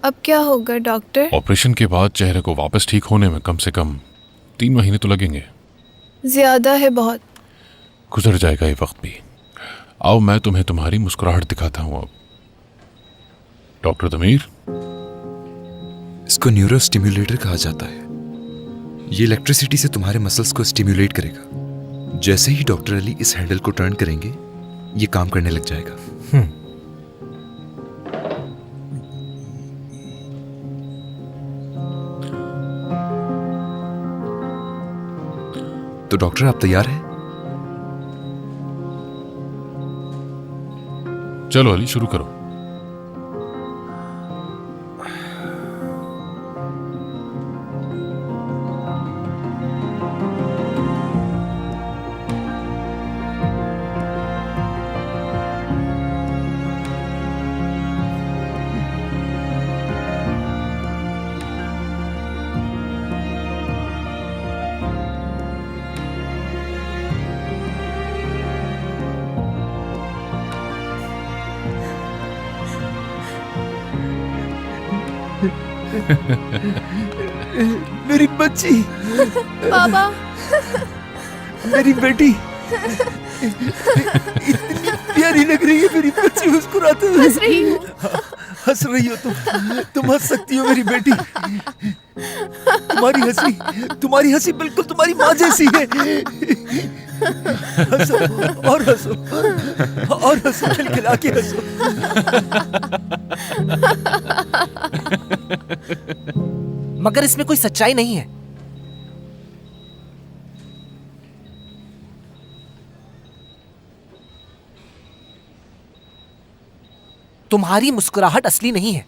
अब क्या होगा डॉक्टर? ऑपरेशन के बाद चेहरे को वापस ठीक होने में कम से कम 3 महीने तो लगेंगे। ज्यादा है बहुत। गुजर जाएगा ये वक्त भी। आओ मैं तुम्हें तुम्हारी मुस्कुराहट दिखाता हूँ अब। डॉक्टर तमीर, इसको न्यूरो स्टिम्युलेटर कहा जाता है। ये इलेक्ट्रिसिटी से तुम्हारे मसल्स को स्टिम्युलेट करेगा। जैसे ही डॉक्टर अली इस हैंडल को टर्न करेंगे ये काम करने लग जाएगा। तो डॉक्टर आप तैयार हैं? चलो अली शुरू करो। मेरी बच्ची, पापा। मेरी बेटी, इतनी प्यारी लग रही है मेरी बच्ची मुस्कुराते हुए। हंस रही हूँ। हंस रही हो तुम हंस सकती हो मेरी बेटी। तुम्हारी हंसी बिल्कुल तुम्हारी माँ जैसी है। हंसो और हंसो और हंसो, खिलखिला के हंसो। मगर इसमें कोई सच्चाई नहीं है। तुम्हारी मुस्कुराहट असली नहीं है।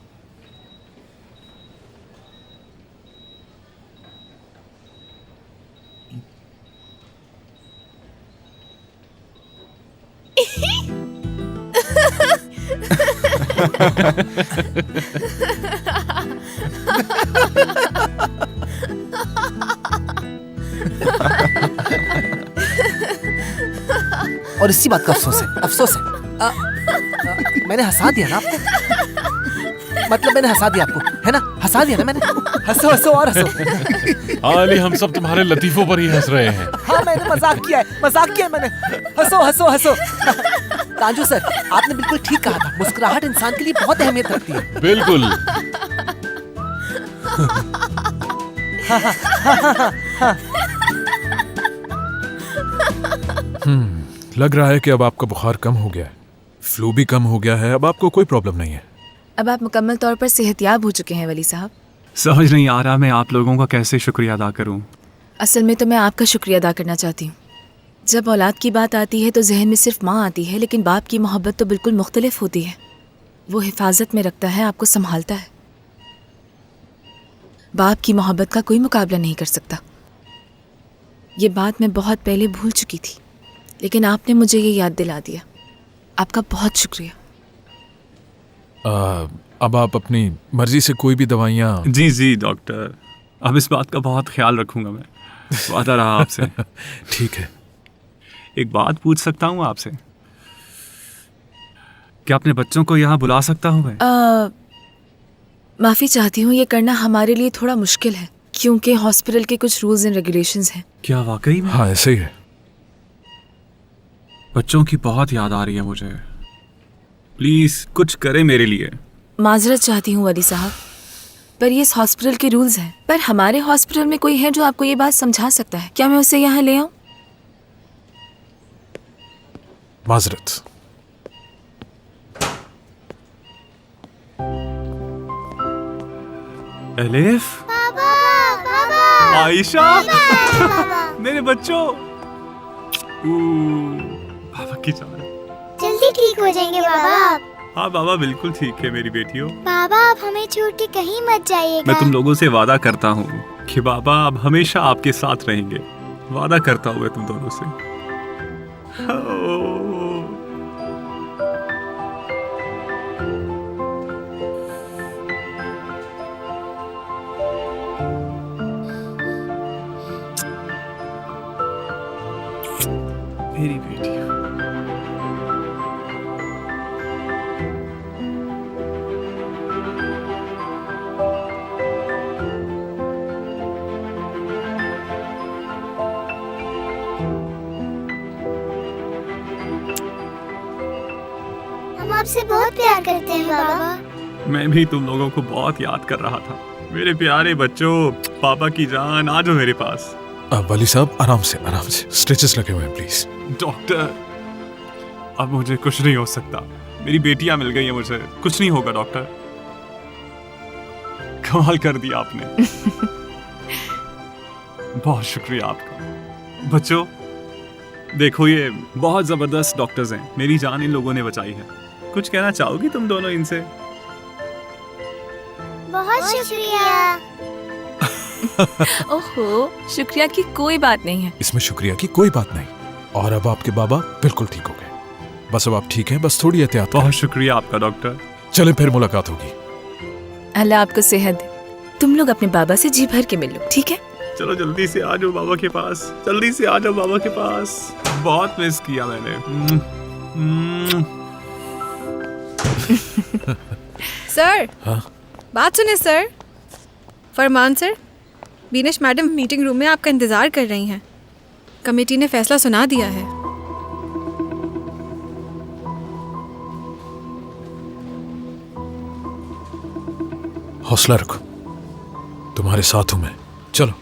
और इसी बात का अफसोस है। मैंने हंसा दिया ना आपको। मतलब मैंने हंसा दिया आपको, है ना? हंसा दिया ना मैंने। हंसो हंसो और हंसो। अली हम सब तुम्हारे लतीफों पर ही हंस रहे हैं। हाँ मैंने मजाक किया है मैंने। हंसो हंसो हंसो। तांजू सर, आपने बिल्कुल ठीक कहा था। मुस्कुराहट इंसान के लिए बहुत अहमियत रखती है। बिल्कुल। लग रहा है कि अब आपका बुखार कम हो गया है, फ्लू भी कम हो गया है, अब आपको कोई प्रॉब्लम नहीं है। अब आप मुकम्मल तौर पर सेहतयाब हो चुके हैं वली साहब। समझ नहीं आ रहा मैं आप लोगों का कैसे शुक्रिया अदा करूं। असल में तो मैं आपका शुक्रिया अदा करना चाहती हूँ। जब औलाद की बात आती है तो जहन में सिर्फ माँ आती है, लेकिन बाप की मोहब्बत तो बिल्कुल मुख्तलिफ होती है। वो हिफाजत में रखता है, आपको संभालता है। बाप की मोहब्बत का कोई मुकाबला नहीं कर सकता। ये बात मैं बहुत पहले भूल चुकी थी, लेकिन आपने मुझे ये याद दिला दिया। आपका बहुत शुक्रिया। अब आप अपनी मर्जी से कोई भी दवाइयाँ। जी डॉक्टर, अब इस बात का बहुत ख्याल रखूंगा मैं। वादा रहा आपसे। ठीक है। एक बात पूछ सकता हूँ आपसे? क्या अपने बच्चों को यहाँ बुला सकता हूँ मैं? माफ़ी चाहती हूँ, ये करना हमारे लिए थोड़ा मुश्किल है क्योंकि हॉस्पिटल के कुछ रूल्स एंड रेगुलेशंस हैं। क्या वाकई में? हाँ ऐसे ही है। बच्चों की बहुत याद आ रही है मुझे। प्लीज कुछ करे मेरे लिए। माजरत चाहती हूँ वली साहब, पर ये इस हॉस्पिटल के रूल्स हैं। पर हमारे हॉस्पिटल में कोई है जो आपको ये बात समझा सकता है। क्या मैं उसे यहाँ ले आऊँ? माजरत। एलिफ, आयशा, मेरे बच्चों। बाबा की जान। जल्दी ठीक हो जाएंगे बाबा आप। हाँ बाबा बिल्कुल ठीक है मेरी बेटियों। बाबा आप हमें छोड़ के कहीं मत जाइएगा। मैं तुम लोगों से वादा करता हूँ कि बाबा अब हमेशा आपके साथ रहेंगे। वादा करता हूँ मैं तुम दोनों से। मेरी बेटी। आपसे बहुत प्यार करते हैं बाबा। मैं भी तुम लोगों को बहुत याद कर रहा था। मेरे प्यारे बच्चों, पापा की जान, आ जाओ मेरे पास। वाली साहब आराम से स्ट्रेचेस लगे हुए हैं प्लीज। डॉक्टर, अब मुझे कुछ नहीं हो सकता। मेरी बेटियां मिल गई है मुझे, कुछ नहीं होगा डॉक्टर। कमाल कर दिया आपने। बहुत शुक्रिया आपका। बच्चों देखो, ये बहुत जबरदस्त डॉक्टर्स हैं। मेरी जान इन लोगों ने बचाई है। कुछ कहना चाहोगी तुम दोनों इनसे? बहुत शुक्रिया। ओहो, शुक्रिया की कोई बात नहीं है। इसमें शुक्रिया की कोई बात नहीं। और अब आपके बाबा बिल्कुल ठीक हो गए। बस अब आप ठीक हैं, बस थोड़ी एहतियात बहुत करें। शुक्रिया आपका डॉक्टर। चलें फिर मुलाकात होगी। अल्लाह आपको सेहत दे। तुम लोग अपने बाबा से जी भर के मिल लो, ठीक है? चलो जल्दी से आ जाओ बाबा के पास, जल्दी से आ जाओ बाबा के पास। बहुत मिस किया मैंने। सर, हाँ? बात सुने सर। फरमान sir, Binesh madam meeting room में आपका इंतज़ार कर रही हैं। कमेटी ने फैसला सुना दिया है। हौसला रखो, तुम्हारे साथ हूं मैं। चलो।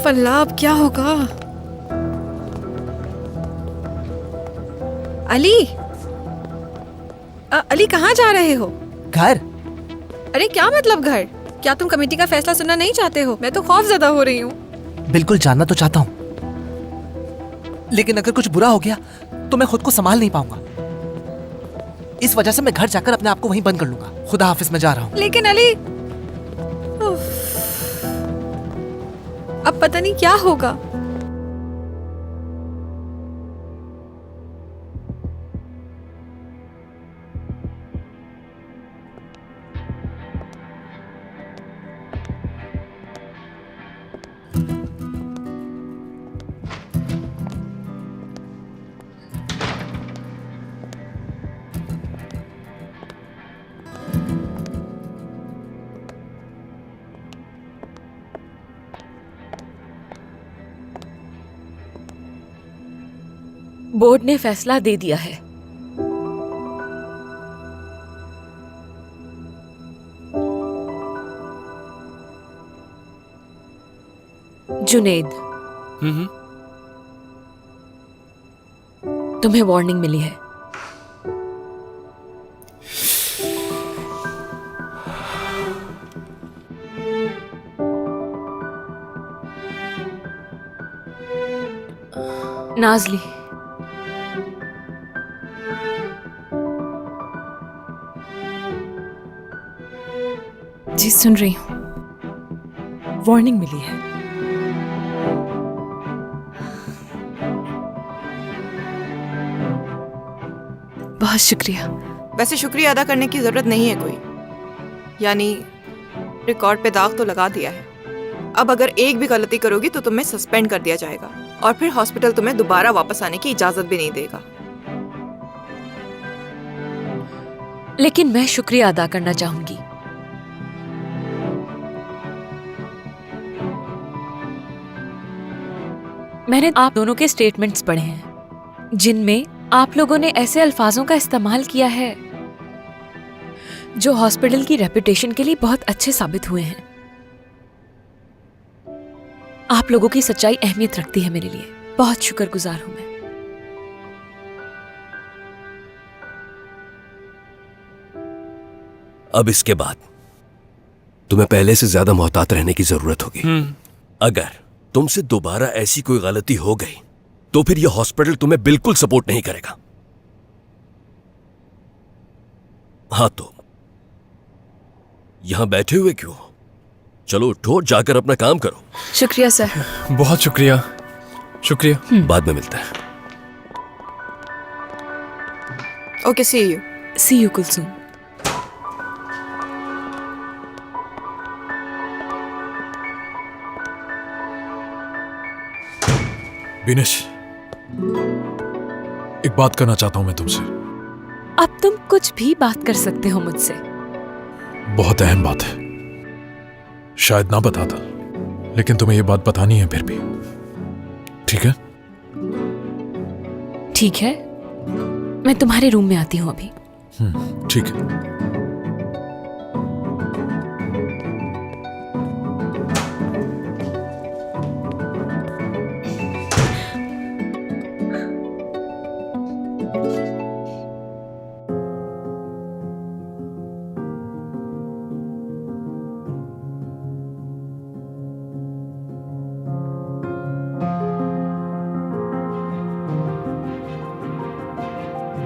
अल्लाह, अब क्या होगा? अली, अली कहाँ जा रहे हो? घर। अरे क्या मतलब घर? क्या तुम कमेटी का फैसला सुनना नहीं चाहते हो? मैं तो खौफजदा हो रही हूँ। बिल्कुल जानना तो चाहता हूँ, लेकिन अगर कुछ बुरा हो गया तो मैं खुद को संभाल नहीं पाऊंगा। इस वजह से मैं घर जाकर अपने आप को वहीं बंद कर लूंगा। खुदा हाफिज, मैं जा रहा हूँ। लेकिन अली, अब पता नहीं क्या होगा। बोर्ड ने फैसला दे दिया है। जुनेद, तुम्हें वार्निंग मिली है। नाजली, जी सुन रही हूँ। वार्निंग मिली है। बहुत शुक्रिया। वैसे शुक्रिया अदा करने की जरूरत नहीं है कोई, यानी रिकॉर्ड पे दाग तो लगा दिया है। अब अगर एक भी गलती करोगी तो तुम्हें सस्पेंड कर दिया जाएगा और फिर हॉस्पिटल तुम्हें दोबारा वापस आने की इजाजत भी नहीं देगा। लेकिन मैं शुक्रिया अदा करना चाहूंगी। मैंने आप दोनों के स्टेटमेंट्स पढ़े हैं जिनमें आप लोगों ने ऐसे अल्फाजों का इस्तेमाल किया है जो हॉस्पिटल की रेपुटेशन के लिए बहुत अच्छे साबित हुए हैं। आप लोगों की सच्चाई अहमियत रखती है मेरे लिए। बहुत शुक्रगुजार हूं मैं। अब इसके बाद तुम्हें पहले से ज्यादा मोहतात रहने की जरूरत होगी। अगर तुमसे दोबारा ऐसी कोई गलती हो गई तो फिर यह हॉस्पिटल तुम्हें बिल्कुल सपोर्ट नहीं करेगा। हाँ तो यहां बैठे हुए क्यों? चलो उठो, जाकर अपना काम करो। शुक्रिया सर। बहुत शुक्रिया। शुक्रिया। बाद में मिलते हैं। Okay, see you. See you Kulsum. Vinesh, एक बात करना चाहता हूं मैं तुमसे। अब तुम कुछ भी बात कर सकते हो मुझसे। बहुत अहम बात है, शायद ना बताता, लेकिन तुम्हें यह बात बतानी है फिर भी। ठीक है? ठीक है, मैं तुम्हारे रूम में आती हूँ अभी। ठीक है।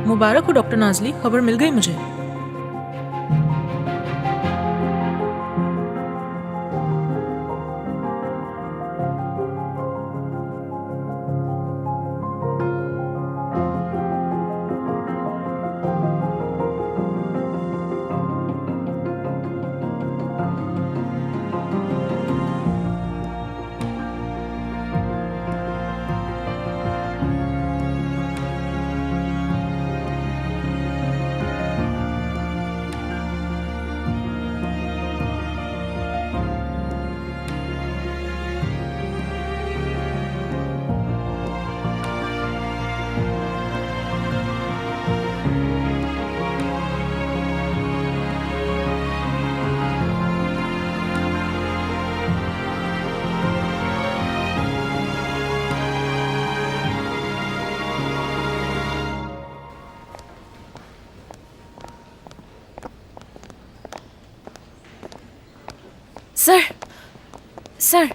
मुबारक हो डॉक्टर नाजली, खबर मिल गई मुझे। सर,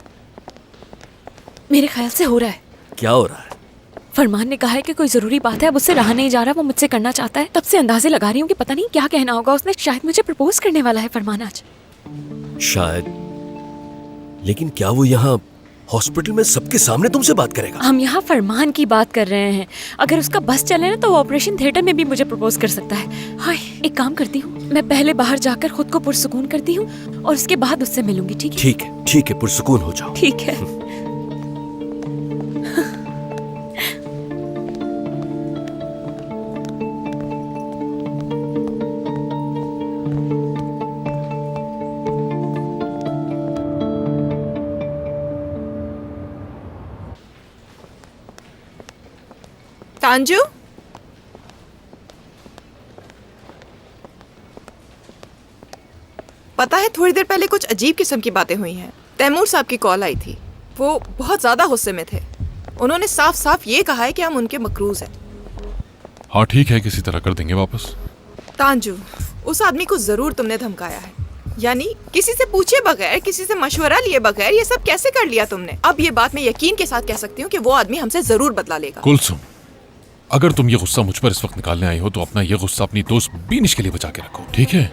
मेरे ख्याल से हो रहा है। क्या हो रहा है? फरमान ने कहा है कि कोई जरूरी बात है, अब उससे रहा नहीं जा रहा, वो मुझसे करना चाहता है। तब से अंदाजे लगा रही हूँ कि पता नहीं क्या कहना होगा उसने। शायद मुझे प्रपोज करने वाला है फरमान आज। शायद, लेकिन क्या वो यहाँ हॉस्पिटल में सबके सामने तुमसे बात करेगा? हम यहाँ फरमान की बात कर रहे हैं। अगर उसका बस चले ना तो वो ऑपरेशन थिएटर में भी मुझे प्रपोज कर सकता है। हाय, एक काम करती हूँ, मैं पहले बाहर जाकर खुद को पुरसुकून करती हूँ और उसके बाद उससे मिलूंगी। ठीक है? ठीक है, पुरसुकून हो जाओ। ठीक है। तांजू, पता है थोड़ी देर पहले कुछ अजीब किस्म की बातें हुई हैं। तैमूर साहब की कॉल आई थी, वो बहुत ज्यादा गुस्से में थे। उन्होंने साफ साफ ये कहा है कि हम उनके मकरूज हैं। हाँ ठीक है, किसी तरह कर देंगे वापस। तांजू, उस आदमी को जरूर तुमने धमकाया है। यानी किसी से पूछे बगैर, किसी से मशवरा लिए बगैर ये सब कैसे कर लिया तुमने? अब ये बात मैं यकीन के साथ कह सकती हूँ कि वो आदमी हमसे जरूर बदला लेगा। कुलसुम, अगर तुम ये गुस्सा मुझ पर इस वक्त निकालने आई हो तो अपना ये गुस्सा अपनी दोस्त बीनिश के लिए बचा के रखो, ठीक है?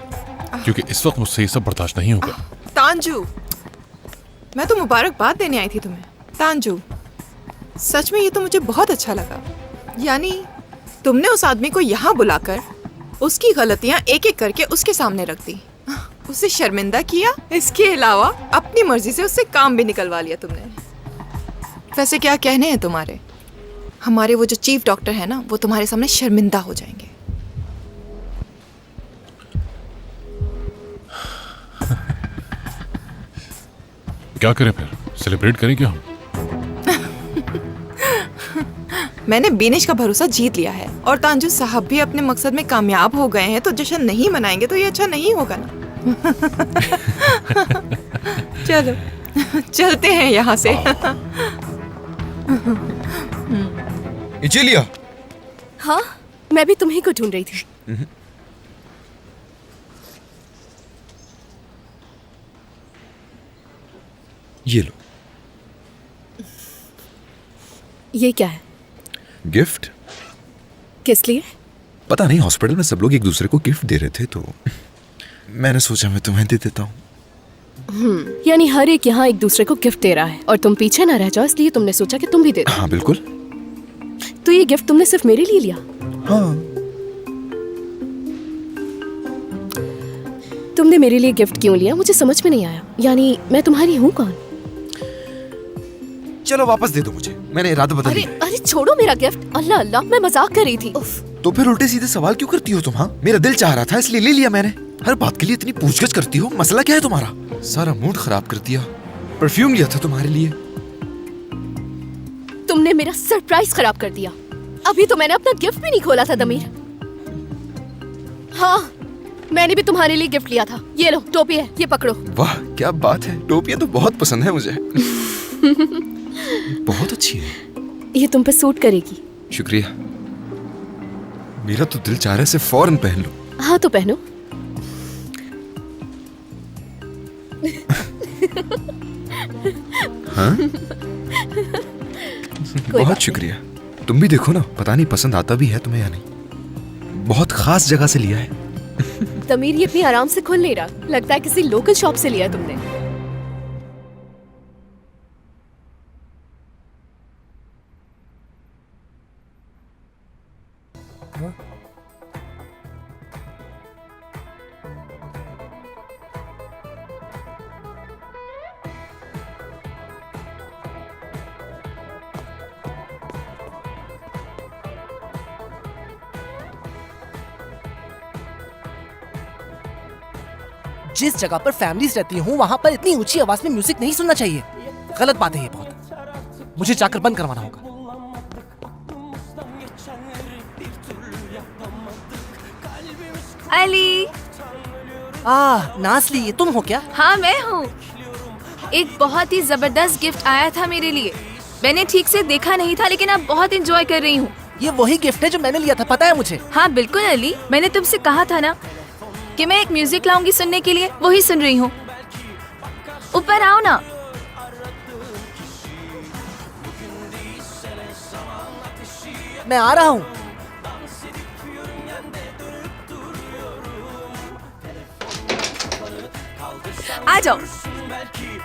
क्योंकि इस वक्त मुझसे ये सब बर्दाश्त नहीं होगा। तांजू, मैं तो मुबारकबाद देने आई थी तुम्हें। तांजू, सच में ये तो मुझे बहुत अच्छा लगा। यानी तुमने उस आदमी को यहाँ बुलाकर उसकी गलतियाँ एक एक करके उसके सामने रख दी, उसे शर्मिंदा किया, इसके अलावा अपनी मर्जी से उससे काम भी निकलवा लिया तुमने। वैसे क्या कहने हैं तुम्हारे? हमारे वो जो चीफ डॉक्टर है ना, वो तुम्हारे सामने शर्मिंदा हो जाएंगे। क्या करें फिर? सेलिब्रेट करें क्या हम? मैंने बीनिश का भरोसा जीत लिया है और तांजू साहब भी अपने मकसद में कामयाब हो गए हैं, तो जश्न नहीं मनाएंगे तो ये अच्छा नहीं होगा ना। चलो चलते हैं यहाँ से। इजेलिया। हाँ, मैं भी तुम्ही को ढूंढ रही थी। ये लो। ये क्या है? गिफ्ट। किस लिए? पता नहीं, हॉस्पिटल में सब लोग एक दूसरे को गिफ्ट दे रहे थे तो मैंने सोचा मैं तुम्हें दे देता हूँ। यानी हर एक यहाँ एक दूसरे को गिफ्ट दे रहा है और तुम पीछे ना रह जाओ, इसलिए तुमने सोचा कि तुम भी दे दो। हाँ बिल्कुल। तो ये गिफ्ट तुमने सिर्फ मेरे लिए लिया? हाँ। तुमने मेरे लिए गिफ्ट क्यों लिया, मुझे समझ में नहीं आया। यानी मैं तुम्हारी हूँ कौन? चलो वापस दे दो मुझे, मैंने इरादा बदल अरे लिया। अरे छोड़ो मेरा गिफ्ट। अल्लाह अल्लाह, मैं मजाक कर रही थी। उफ। तो फिर उल्टे सीधे सवाल क्यों करती हो तुम? हाँ, मेरा दिल चाह रहा था इसलिए ले लिया मैंने। हर बात के लिए इतनी पूछगछ करती हो, मसला क्या है तुम्हारा? सारा मूड खराब कर दिया। परफ्यूम लिया था तुम्हारे लिए। तुमने मेरा सरप्राइज खराब कर दिया। अभी तो मैंने अपना गिफ्ट भी नहीं खोला था दमीर। हाँ, मैंने भी तुम्हारे लिए गिफ्ट लिया था। ये लो टोपी है, ये पकड़ो। वाह क्या बात है, टोपियां तो बहुत पसंद है मुझे। बहुत अच्छी है। ये तुम पे सूट करेगी। शुक्रिया। मेरा तो दिल चाह रहा है इसे फौरन पहन लो। हाँ तो पहनो। हाँ? बहुत शुक्रिया। तुम भी देखो ना, पता नहीं पसंद आता भी है तुम्हें या नहीं। बहुत खास जगह से लिया है। तमीर ये इतनी आराम से खुल नहीं रहा, लगता है किसी लोकल शॉप से लिया तुमने। जिस जगह पर फैमिलीज रहती हूँ वहां पर इतनी ऊंची आवाज में म्यूजिक नहीं सुनना चाहिए। गलत बात है ये बहुत। मुझे जाकर बंद करवाना होगा। अली। नासली, ये तुम हो क्या? हाँ मैं हूँ। एक बहुत ही जबरदस्त गिफ्ट आया था मेरे लिए। मैंने ठीक से देखा नहीं था लेकिन अब बहुत एंजॉय कर रही हूँ। ये वही गिफ्ट है जो मैंने लिया था, पता है मुझे। हाँ बिल्कुल अली, मैंने तुमसे कहा था ना कि मैं एक म्यूजिक लाऊंगी सुनने के लिए, वही सुन रही हूँ। ऊपर आओ ना। मैं आ रहा हूँ। आ जाओ।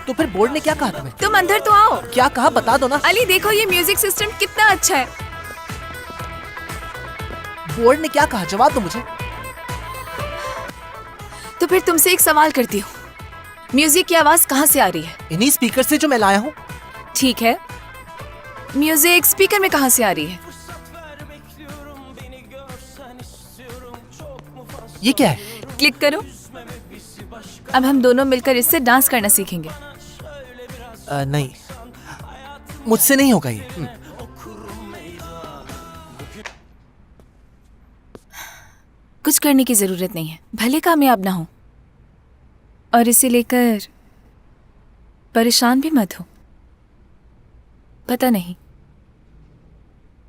तो फिर बोर्ड ने क्या कहा तुम्हें? तुम अंदर तो आओ। क्या कहा बता दो ना। अली देखो ये म्यूजिक सिस्टम कितना अच्छा है। बोर्ड ने क्या कहा, जवाब दो मुझे। तो फिर तुमसे एक सवाल करती हूँ, म्यूजिक की आवाज कहाँ से आ रही है? इन्हीं स्पीकर से जो मैं लाया हूँ। ठीक है, म्यूजिक स्पीकर में कहाँ से आ रही है? ये क्या है? क्लिक करो। अब हम दोनों मिलकर इससे डांस करना सीखेंगे। नहीं, मुझसे नहीं होगा ये। कुछ करने की जरूरत नहीं है, भले कामयाब ना हो। और इसे लेकर परेशान भी मत हो। पता नहीं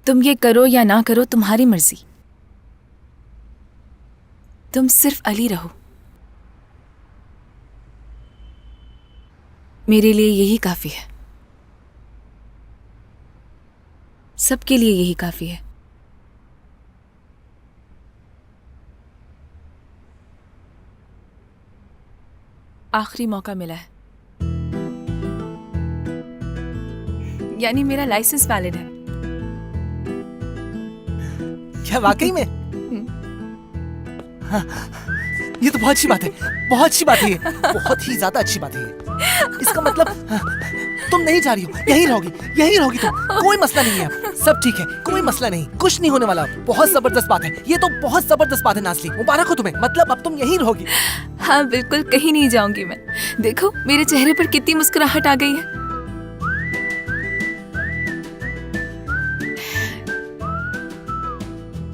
तुम ये करो या ना करो, तुम्हारी मर्जी। तुम सिर्फ अली रहो। मेरे लिए यही काफी है, सबके लिए यही काफी है। आखिरी मौका मिला है, यानी मेरा लाइसेंस वैलिड है। क्या वाकई में? हाँ, ये तो बहुत अच्छी बात है, बहुत अच्छी बात है ये, बहुत ही ज्यादा अच्छी बात है ये। इसका मतलब तुम नहीं जा रही हो, यहीं रहोगी तुम। कोई मसला नहीं है, अब सब ठीक है, कोई मसला नहीं, कुछ नहीं होने वाला। बहुत जबरदस्त बात है ये, तो बहुत जबरदस्त बात है नासली, मुबारक हो तुम्हें। मतलब अब तुम यहीं रहोगी? हाँ बिल्कुल, कहीं नहीं जाऊंगी मैं। देखो मेरे चेहरे पर कितनी मुस्कुराहट आ गई है।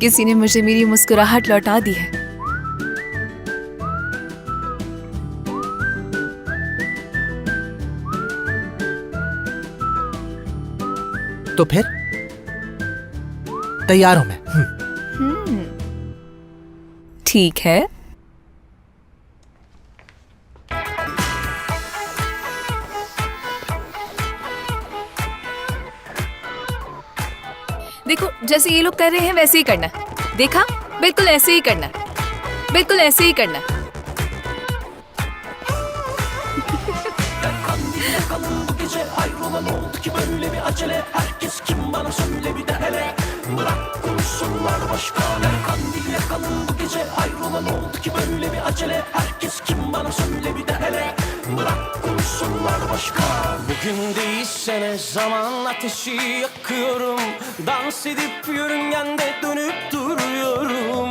किसी ने मुझे मेरी मुस्कुराहट लौटा दी है। तो फिर तैयार हूं मैं। ठीक है, देखो जैसे ये लोग कर रहे हैं वैसे ही करना है। देखा, बिल्कुल ऐसे ही करना है, बिल्कुल ऐसे ही करना है। bunlar başka. Bugün değilsene zaman ateşi yakıyorum. Dans edip yörüngende dönüp duruyorum.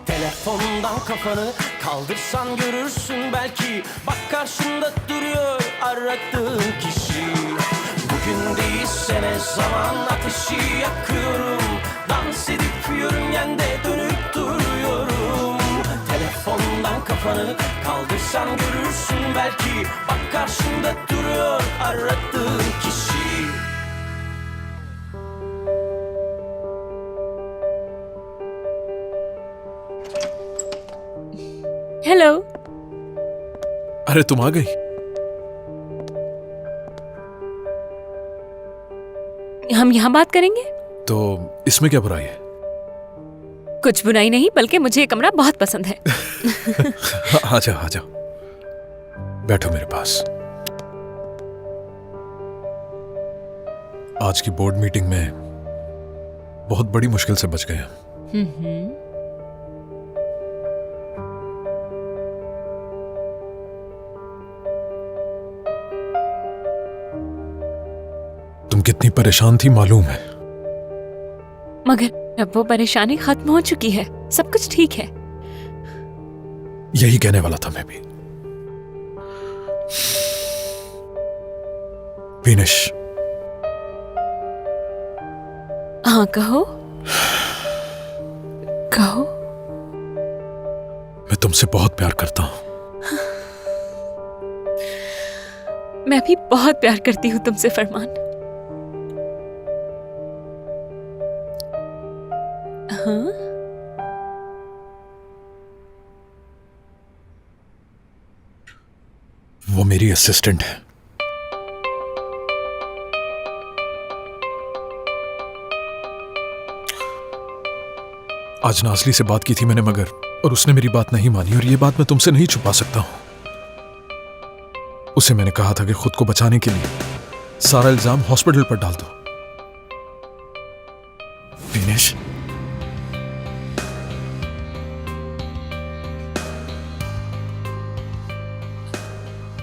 Telefondan kafanı kaldırsan görürsün belki. Bak karşında duruyor aradığın kişi. Bugün değilsene zaman ateşi yakıyorum. Dans edip yörüngende dönüp duruyorum. Telefondan kafanı kaldırsan görürsün belki. Bak karşında duruyor aradığın kişi. Hello. अरे तुम आ गई। हम यहाँ बात करेंगे। तो इसमें क्या बुराई है? कुछ बुराई नहीं, बल्कि मुझे ये कमरा बहुत पसंद है। आ जाओ आ जाओ, बैठो मेरे पास। आज की बोर्ड मीटिंग में बहुत बड़ी मुश्किल से बच गए हम। तुम कितनी परेशान थी मालूम है, मगर अब वो परेशानी खत्म हो चुकी है, सब कुछ ठीक है। यही कहने वाला था मैं भी। विनेश। हाँ कहो कहो। मैं तुमसे बहुत प्यार करता हूं। मैं भी बहुत प्यार करती हूँ तुमसे फरमान। हाँ? वो मेरी असिस्टेंट है। आज नाजली से बात की थी मैंने, मगर और उसने मेरी बात नहीं मानी, और ये बात मैं तुमसे नहीं छुपा सकता हूं। उसे मैंने कहा था कि खुद को बचाने के लिए सारा इल्जाम हॉस्पिटल पर डाल दो। विनेश,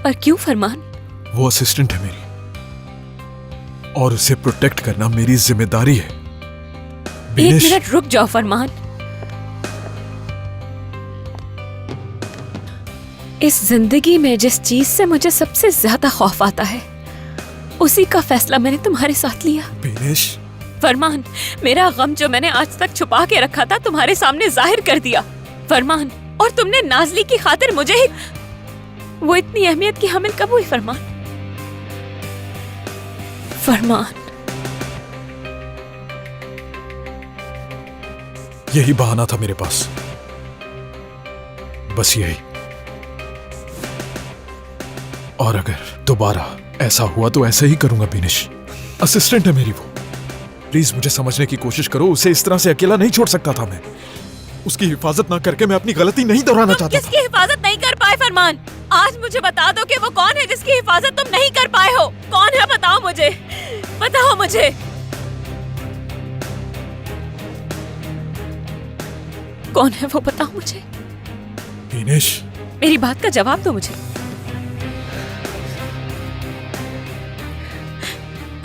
पर क्यों फरमान? वो असिस्टेंट है मेरी, और उसे प्रोटेक्ट करना मेरी जिम्मेदारी है। एक मिनट रुक जाओ फरमान। इस जिंदगी में जिस चीज से मुझे सबसे ज्यादा खौफ आता है, उसी का फैसला मैंने तुम्हारे साथ लिया। विनेश। फरमान, मेरा गम जो मैंने आज तक छुपा के रखा था तुम्हारे सामने जाहिर कर दिया फरमान। और तुमने नाजली की खातिर मुझे ही वो इतनी अहमियत की हामिल कब हुई फरमान? फरमान, यही बहाना था मेरे पास, बस यही। और अगर दोबारा ऐसा हुआ तो ऐसा ही करूंगा विनेश। असिस्टेंट है मेरी वो। प्लीज मुझे समझने की कोशिश करो। उसे इस तरह से अकेला नहीं छोड़ सकता था मैं। उसकी हिफाजत ना करके मैं अपनी गलती नहीं दोहराना चाहता था। किसकी हिफाजत नहीं कर पाए फरमान? आज मुझे बता दो कि वो कौन है जिसकी हिफाजत तुम नहीं कर पाए हो। कौन है? बताओ मुझे, बताओ मुझे। कौन है वो? बताओ मुझे। विनेश, मेरी बात का जवाब दो मुझे।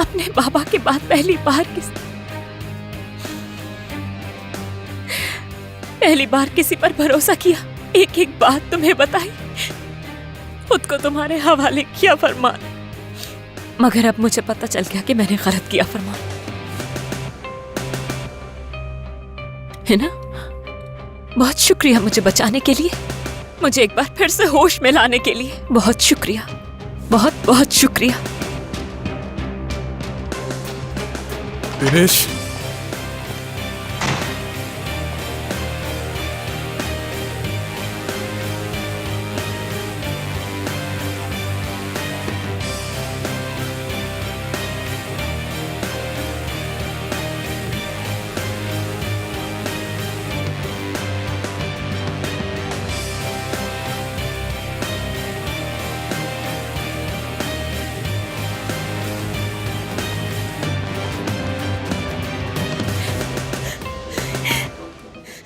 अपने बाबा के बाद पहली बार किसी पर भरोसा किया, एक एक बात तुम्हें बताई, खुद को तुम्हारे हवाले किया फरमान। मगर अब मुझे पता चल गया कि मैंने गलत किया फरमान, है ना? बहुत शुक्रिया मुझे बचाने के लिए, मुझे एक बार फिर से होश में लाने के लिए। बहुत शुक्रिया, बहुत बहुत शुक्रिया। विनेश,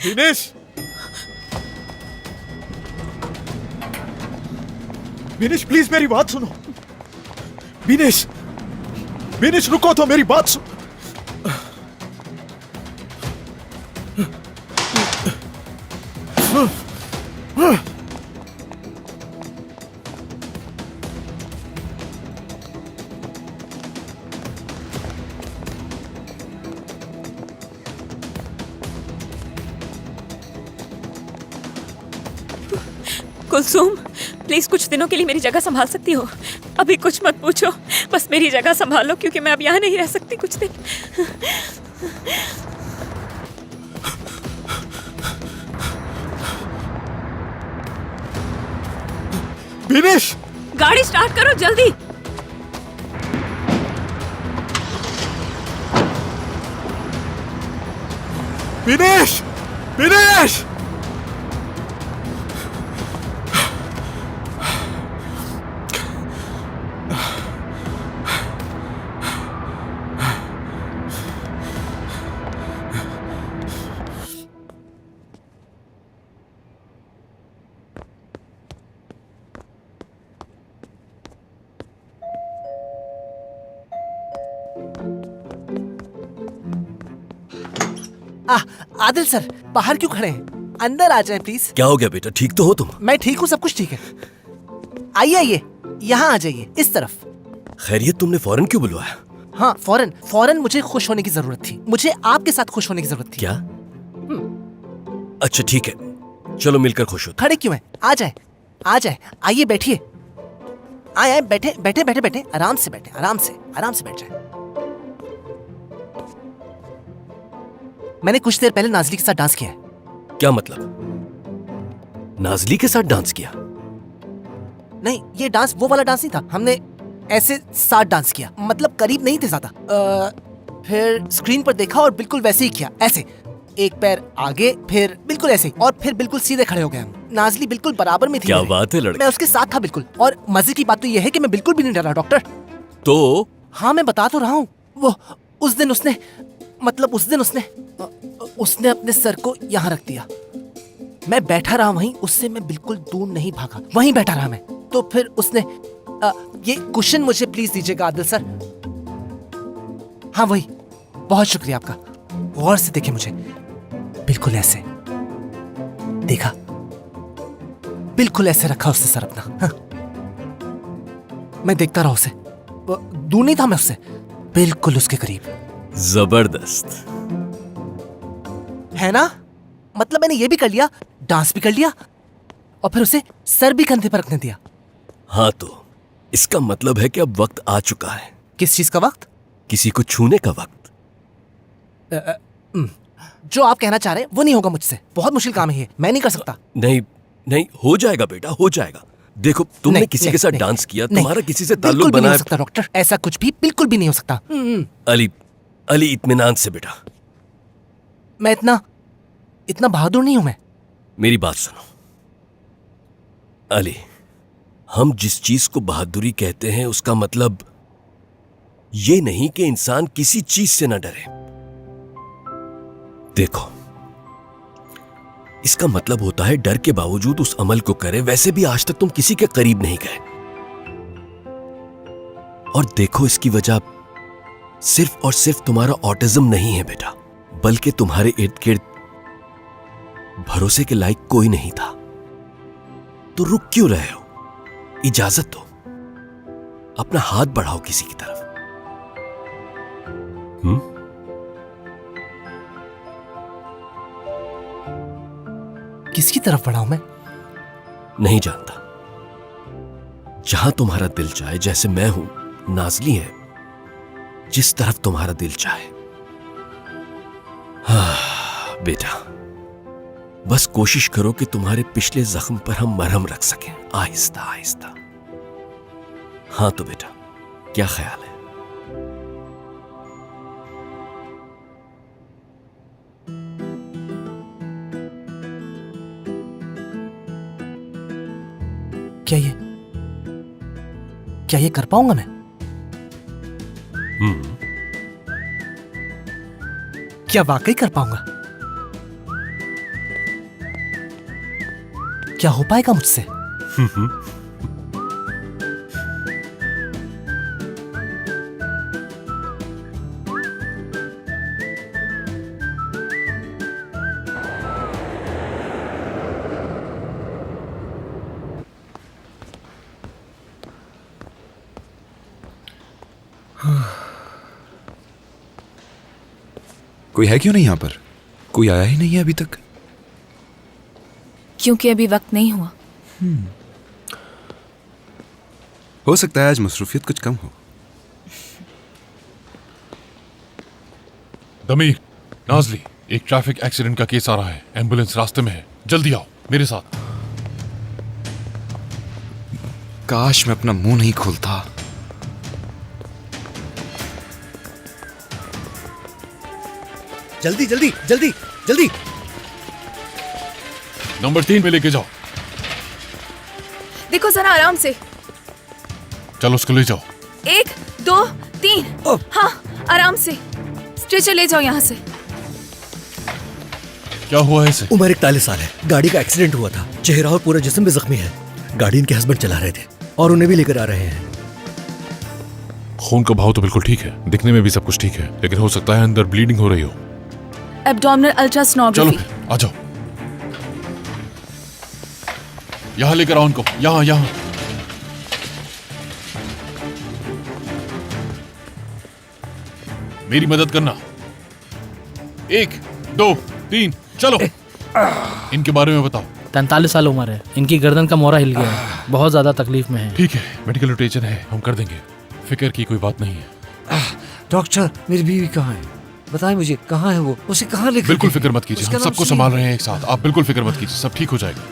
विनेश, विनेश प्लीज मेरी बात सुनो। विनेश, विनेश रुको तो, मेरी बात सुन। कुलसुम, प्लीज कुछ दिनों के लिए मेरी जगह संभाल सकती हो? अभी कुछ मत पूछो, बस मेरी जगह संभालो, क्योंकि मैं अब यहाँ नहीं रह सकती कुछ दिन। विनेश, गाड़ी स्टार्ट करो जल्दी। विनेश, विनेश! आदिल सर, बाहर क्यों खड़े हैं? अंदर आ जाएं प्लीज। क्या हो गया बेटा, ठीक तो हो तुम? मैं ठीक हूँ, सब कुछ ठीक है। आइए आइए, यहाँ आ जाइए, इस तरफ। खैरियत, तुमने फौरन क्यों बुलवाया? हाँ, फौरन फौरन मुझे खुश होने की जरूरत थी। मुझे आपके साथ खुश होने की जरूरत थी। क्या? अच्छा ठीक है, चलो मिलकर खुश हो। खड़े क्यों हैं? आ जाए, आ जाए, आइए बैठिए। आए आए, बैठे बैठे बैठे बैठे, आराम से बैठे, आराम से बैठ जाए। मैंने कुछ देर पहले नाजली के साथ डांस किया है। क्या मतलब? नाजली के साथ डांस किया? नहीं, ये डांस वो वाला डांस नहीं था। हमने ऐसे साथ डांस किया, मतलब करीब नहीं थे ज्यादा। फिर स्क्रीन पर देखा और बिल्कुल वैसे ही किया, ऐसे एक पैर आगे, फिर बिल्कुल ऐसे ही, और फिर बिल्कुल सीधे खड़े हो गए हम। नाजली बिल्कुल बराबर में थी। क्या बात है लड़के। मैं उसके साथ था बिल्कुल, और मजे की बात तो यह है कि मैं बिल्कुल भी नहीं डरा डॉक्टर। तो? हाँ, मैं बता तो रहा हूँ। वो उस दिन उसने उसने अपने सर को यहाँ रख दिया। मैं बैठा रहा वहीं, उससे मैं बिल्कुल दूर नहीं भागा, वहीं बैठा रहा मैं। तो फिर उसने ये कुशन मुझे प्लीज दीजिएगा आदिल सर। हाँ वही, बहुत शुक्रिया आपका। गौर से देखे मुझे, बिल्कुल ऐसे देखा, बिल्कुल ऐसे रखा उसने सर अपना। हाँ। मैं देखता रहा उसे, दूर नहीं था मैं उससे, बिल्कुल उसके करीब। जबरदस्त है ना? मतलब मैंने ये भी कर लिया, डांस भी कर लिया, और फिर उसे सर भी कंधे पर रखने दिया। हाँ, तो इसका मतलब है कि अब वक्त आ चुका है। किस चीज का वक्त? किसी को छूने का वक्त। जो आप कहना चाह रहे हैं वो नहीं होगा मुझसे। बहुत मुश्किल काम है ये, मैं नहीं कर सकता। नहीं नहीं, हो जाएगा बेटा, हो जाएगा। देखो, तुमने किसी के साथ डांस किया, तुम्हारा किसी से ताल्लुक बना है। डॉक्टर, ऐसा कुछ भी बिल्कुल भी नहीं हो सकता। अली, इत्मीनान से बेटा। मैं इतना बहादुर नहीं हूं मैं। मेरी बात सुनो अली, हम जिस चीज को बहादुरी कहते हैं उसका मतलब ये नहीं कि इंसान किसी चीज से न डरे। देखो, इसका मतलब होता है डर के बावजूद उस अमल को करे। वैसे भी आज तक तुम किसी के करीब नहीं गए। और देखो, इसकी वजह सिर्फ और सिर्फ तुम्हारा ऑटिज्म नहीं है बेटा, बल्कि तुम्हारे इर्द गिर्द भरोसे के लायक कोई नहीं था। तो रुक क्यों रहे हो? इजाजत दो, अपना हाथ बढ़ाओ किसी की तरफ। किसकी तरफ बढ़ाऊं मैं? नहीं जानता। जहां तुम्हारा दिल चाहे, जैसे मैं हूं, नाजली है, जिस तरफ तुम्हारा दिल चाहे। हाँ बेटा, बस कोशिश करो कि तुम्हारे पिछले जख्म पर हम मरहम रख सकें, आहिस्ता आहिस्ता। हाँ तो बेटा, क्या ख्याल है? क्या ये कर पाऊंगा मैं? क्या वाकई कर पाऊंगा? क्या हो पाएगा मुझसे? कोई है क्यों नहीं यहाँ पर? कोई आया ही नहीं है अभी तक। क्योंकि अभी वक्त नहीं हुआ। हो सकता है आज मसरूफियत कुछ कम हो। दमीर, नाजली, एक ट्रैफिक एक्सीडेंट का केस आ रहा है। एम्बुलेंस रास्ते में है, जल्दी आओ मेरे साथ। काश मैं अपना मुंह नहीं खोलता। जल्दी जल्दी जल्दी जल्दी। नंबर 3 पे लेके जाओ। देखो जरा आराम से। चलो उसको ले जाओ। 1 2 3। हाँ, आराम से। स्ट्रेचर ले जाओ यहाँ से। क्या हुआ है इसे? उम्र 41 साल है। गाड़ी का एक्सीडेंट हुआ था। चेहरा और पूरा जिस्म भी जख्मी है। गाड़ी इनके हस्बैंड चला रहे थे और उन्हें भी लेकर आ रहे हैं। खून का बहाव तो बिल्कुल ठीक है, दिखने में भी सब कुछ ठीक है, लेकिन हो सकता है अंदर ब्लीडिंग हो रही हो। एब्डोमिनल चलो अल्ट्रासोनोग्राफी। फिर आ जाओ। यहां लेकर आओ उनको, यहां यहां। मेरी मदद करना। 1 2 3 चलो। इनके बारे में बताओ। 43 साल उम्र है। इनकी गर्दन का मोहरा हिल गया है। बहुत ज्यादा तकलीफ में है। ठीक है, मेडिकल रोटेशन है, हम कर देंगे। फिक्र की कोई बात नहीं है। डॉक्टर, मेरी बीवी कहाँ है? बताएं मुझे, कहाँ है वो? उसे कहाँ लेकर? बिल्कुल फिक्र मत कीजिए, हम सबको संभाल रहे हैं एक साथ। आप बिल्कुल फिक्र मत कीजिए, सब ठीक हो जाएगा।